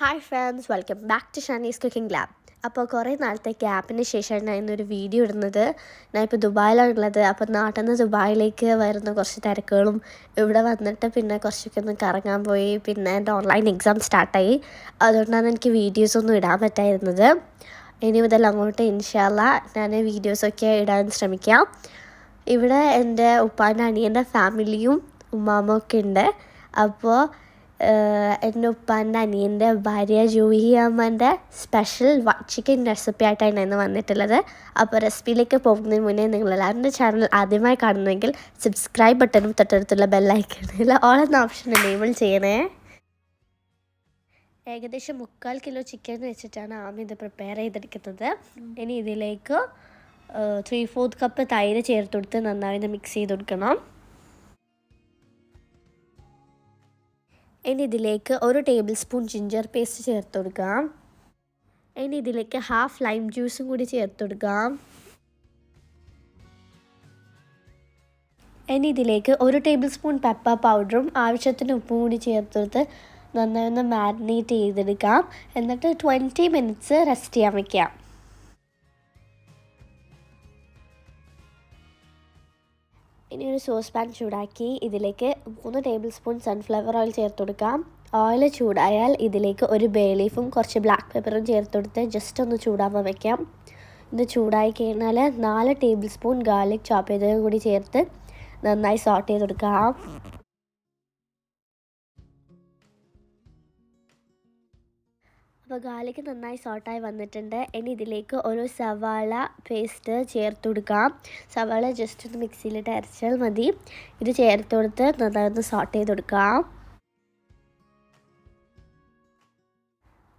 Hi friends, welcome back to Shanee's cooking lab. അപ്പോൾ കുറേ നാളത്തെ ഗ്യാപ്പിന് ശേഷമാണ് ഞാൻ ഇന്നൊരു വീഡിയോ ഇടുന്നത്. ഞാനിപ്പോൾ ദുബായിലാണുള്ളത്. അപ്പോൾ നാട്ടിൽ നിന്ന് ദുബായിലേക്ക് വരുന്ന കുറച്ച് തിരക്കുകളും ഇവിടെ വന്നിട്ട് പിന്നെ കുറച്ചൊക്കെ ഒന്ന് കറങ്ങാൻ പോയി. പിന്നെ എൻ്റെ ഓൺലൈൻ എക്സാം സ്റ്റാർട്ടായി. അതുകൊണ്ടാണ് എനിക്ക് വീഡിയോസൊന്നും ഇടാൻ പറ്റായിരുന്നത്. ഇനി മുതൽ അങ്ങോട്ട് ഇൻഷാ അല്ലാ ഞാൻ വീഡിയോസൊക്കെ ഇടാൻ ശ്രമിക്കാം. ഇവിടെ എൻ്റെ ഉപ്പാൻ്റെ അനിയൻ്റെ ഫാമിലിയും ഉമ്മാമൊക്കെ ഉണ്ട്. അപ്പോൾ എൻ്റെ ഉപ്പാൻ്റെ അനിയൻ്റെ ഭാര്യ ജൂഹി അമ്മൻ്റെ സ്പെഷ്യൽ ചിക്കൻ റെസിപ്പി ആയിട്ടാണ് ഇന്ന് വന്നിട്ടുള്ളത്. അപ്പോൾ റെസിപ്പിയിലേക്ക് പോകുന്നതിന് മുന്നേ നിങ്ങളെല്ലാവരും എൻ്റെ ചാനൽ ആദ്യമായി കാണുന്നെങ്കിൽ സബ്സ്ക്രൈബ് ബട്ടണും തൊട്ടടുത്തുള്ള ബെല്ലൈക്കണിൽ ഓൾ എന്ന ഓപ്ഷൻ എനേബിൾ ചെയ്യണേ. ഏകദേശം 3/4 കിലോ ചിക്കൻ വെച്ചിട്ടാണ് ആദ്യം ഇത് പ്രിപ്പയർ ചെയ്തെടുക്കുന്നത്. ഇനി ഇതിലേക്ക് 3/4 കപ്പ് തൈര് ചേർത്ത് കൊടുത്ത് നന്നായി മിക്സ് ചെയ്ത് കൊടുക്കണം. ഇനി ഇതിലേക്ക് 1 ടേബിൾ സ്പൂൺ ജിഞ്ചർ പേസ്റ്റ് ചേർത്ത് കൊടുക്കാം. ഇനി ഇതിലേക്ക് ഹാഫ് ലൈം ജ്യൂസും കൂടി ചേർത്ത് കൊടുക്കാം. ഇനി ഇതിലേക്ക് 1 ടേബിൾ സ്പൂൺ പെപ്പർ പൗഡറും ആവശ്യത്തിന് ഉപ്പും കൂടി ചേർത്ത് കൊടുത്ത് നന്നായി ഒന്ന് മാരിനേറ്റ് ചെയ്തെടുക്കാം. എന്നിട്ട് 20 മിനിറ്റ്സ് റെസ്റ്റ് ചെയ്യാൻ വയ്ക്കാം. ഇനി ഒരു സോസ് പാൻ ചൂടാക്കി ഇതിലേക്ക് 3 ടേബിൾ സ്പൂൺ സൺഫ്ലവർ ഓയിൽ ചേർത്ത് കൊടുക്കാം. ഓയിൽ ചൂടായാൽ ഇതിലേക്ക് ഒരു ബേ ലീഫും കുറച്ച് ബ്ലാക്ക് പെപ്പറും ചേർത്ത് കൊടുത്ത് ജസ്റ്റ് ഒന്ന് ചൂടാവാൻ വയ്ക്കാം. ഇത് ചൂടായി കഴിഞ്ഞാൽ 4 ടേബിൾ സ്പൂൺ ഗാർലിക് ചോപ്പ് ചെയ്തതും കൂടി ചേർത്ത് നന്നായി സോട്ട് ചെയ്ത് കൊടുക്കാം. അപ്പോൾ ഗാർലിക്ക് നന്നായി സോട്ടായി വന്നിട്ടുണ്ട്. ഇനി ഇതിലേക്ക് ഒരു സവാള പേസ്റ്റ് ചേർത്ത് കൊടുക്കാം. സവാള ജസ്റ്റ് ഒന്ന് മിക്സിയിലിട്ട് അരച്ചാൽ മതി. ഇത് ചേർത്ത് കൊടുത്ത് നന്നായി ഒന്ന് സോട്ട് ചെയ്ത് കൊടുക്കാം.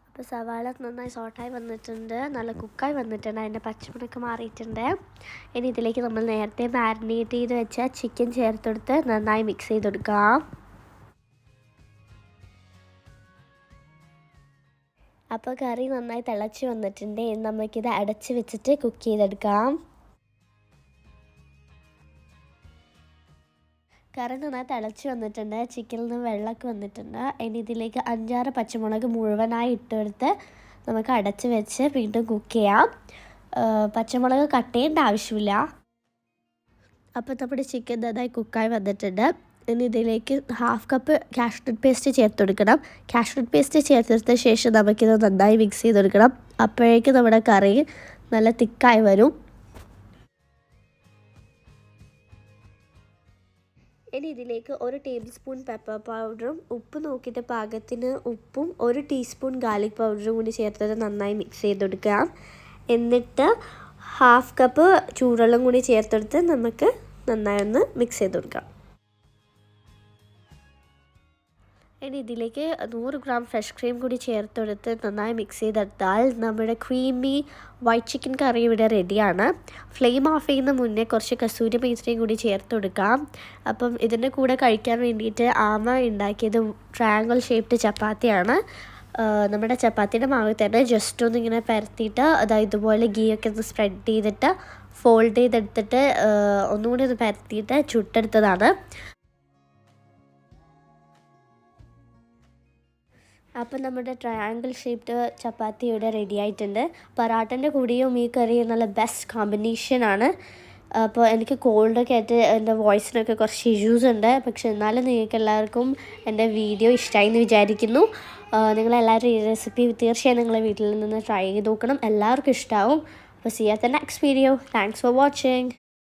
അപ്പോൾ സവാള നന്നായി സോട്ടായി വന്നിട്ടുണ്ട്, നല്ല കുക്കായി വന്നിട്ടുണ്ട്, അതിൻ്റെ പച്ചമുളകൊക്കെ മാറിയിട്ടുണ്ട്. ഇനി ഇതിലേക്ക് നമ്മൾ നേരത്തെ മാരിനേറ്റ് ചെയ്ത് വെച്ച ചിക്കൻ ചേർത്ത് കൊടുത്ത് നന്നായി മിക്സ് ചെയ്ത് കൊടുക്കാം. അപ്പോൾ കറി നന്നായി തിളച്ച് വന്നിട്ടുണ്ട്. നമുക്കിത് അടച്ച് വെച്ചിട്ട് കുക്ക് ചെയ്തെടുക്കാം. കറി നന്നായി തിളച്ച് വന്നിട്ടുണ്ട്, ചിക്കനിൽ നിന്ന് വെള്ളമൊക്കെ വന്നിട്ടുണ്ട്. ഇനി ഇതിലേക്ക് 5-6 പച്ചമുളക് മുഴുവനായി ഇട്ടെടുത്ത് നമുക്ക് അടച്ച് വെച്ച് വീണ്ടും കുക്ക് ചെയ്യാം. പച്ചമുളക് കട്ട് ചെയ്യേണ്ട ആവശ്യമില്ല. അപ്പോൾ നമ്മുടെ ചിക്കൻ നന്നായി കുക്കായി വന്നിട്ടുണ്ട്. ഇനി ഇതിലേക്ക് 1/2 കപ്പ് കാഷ്യൂ പേസ്റ്റ് ചേർത്ത് കൊടുക്കണം. കാഷ്യൂ പേസ്റ്റ് ചേർത്തതിന് ശേഷം നമുക്കിത് നന്നായി മിക്സ് ചെയ്ത് കൊടുക്കണം. അപ്പോഴേക്കും നമ്മുടെ കറി നല്ല തിക്കായി വരും. ഇനി ഇതിലേക്ക് 1 ടേബിൾ സ്പൂൺ പെപ്പർ പൗഡറും ഉപ്പ് നോക്കിയിട്ട് പാകത്തിന് ഉപ്പും 1 ടീസ്പൂൺ ഗാർലിക് പൗഡറും കൂടി ചേർത്തത് നന്നായി മിക്സ് ചെയ്ത് കൊടുക്കാം. എന്നിട്ട് 1/2 കപ്പ് ചൂടുവെള്ളം കൂടി ചേർത്തെടുത്ത് നമുക്ക് നന്നായി ഒന്ന് മിക്സ് ചെയ്ത് കൊടുക്കാം. ഇനി ഇതിലേക്ക് 100 ഗ്രാം ഫ്രഷ് ക്രീം കൂടി ചേർത്തെടുത്ത് നന്നായി മിക്സ് ചെയ്തെടുത്താൽ നമ്മുടെ ക്രീമി വൈറ്റ് ചിക്കൻ കറി ഇവിടെ റെഡിയാണ്. ഫ്ലെയിം ഓഫ് ചെയ്യുന്ന മുന്നേ കുറച്ച് കസൂരി മേത്തിയും കൂടി ചേർത്ത് കൊടുക്കാം. അപ്പം ഇതിൻ്റെ കൂടെ കഴിക്കാൻ വേണ്ടിയിട്ട് ആമ ഉണ്ടാക്കിയത് ട്രയാങ്കിൾ ഷേപ്ഡ് ചപ്പാത്തിയാണ്. നമ്മുടെ ചപ്പാത്തിയുടെ മാവ് തന്നെ ജസ്റ്റ് ഒന്ന് ഇങ്ങനെ പരത്തിയിട്ട് അതായത് ഇതുപോലെ ഗീയൊക്കെ ഒന്ന് സ്പ്രെഡ് ചെയ്തിട്ട് ഫോൾഡ് ചെയ്തെടുത്തിട്ട് ഒന്നുകൂടി ഒന്ന് പരത്തിയിട്ട് ചുട്ടെടുത്തതാണ്. അപ്പം നമ്മുടെ ട്രയാങ്കിൾ ഷേപ്ഡ് ചപ്പാത്തി ഇവിടെ റെഡി ആയിട്ടുണ്ട്. പൊറാട്ടൻ്റെ കൂടെയും ഈ കറി നല്ല ബെസ്റ്റ് കോമ്പിനേഷനാണ്. അപ്പോൾ എനിക്ക് കോൾഡൊക്കെ ആയിട്ട് എൻ്റെ വോയിസിനൊക്കെ കുറച്ച് ഇഷ്യൂസ് ഉണ്ട്. പക്ഷെ എന്നാലും നിങ്ങൾക്ക് എല്ലാവർക്കും എൻ്റെ വീഡിയോ ഇഷ്ടമായി എന്ന് വിചാരിക്കുന്നു. നിങ്ങളെല്ലാവരും ഈ റെസിപ്പി തീർച്ചയായും നിങ്ങളെ വീട്ടിൽ നിന്ന് ട്രൈ ചെയ്ത് നോക്കണം. എല്ലാവർക്കും ഇഷ്ടമാവും. അപ്പോൾ see you at the next video. Thanks for watching.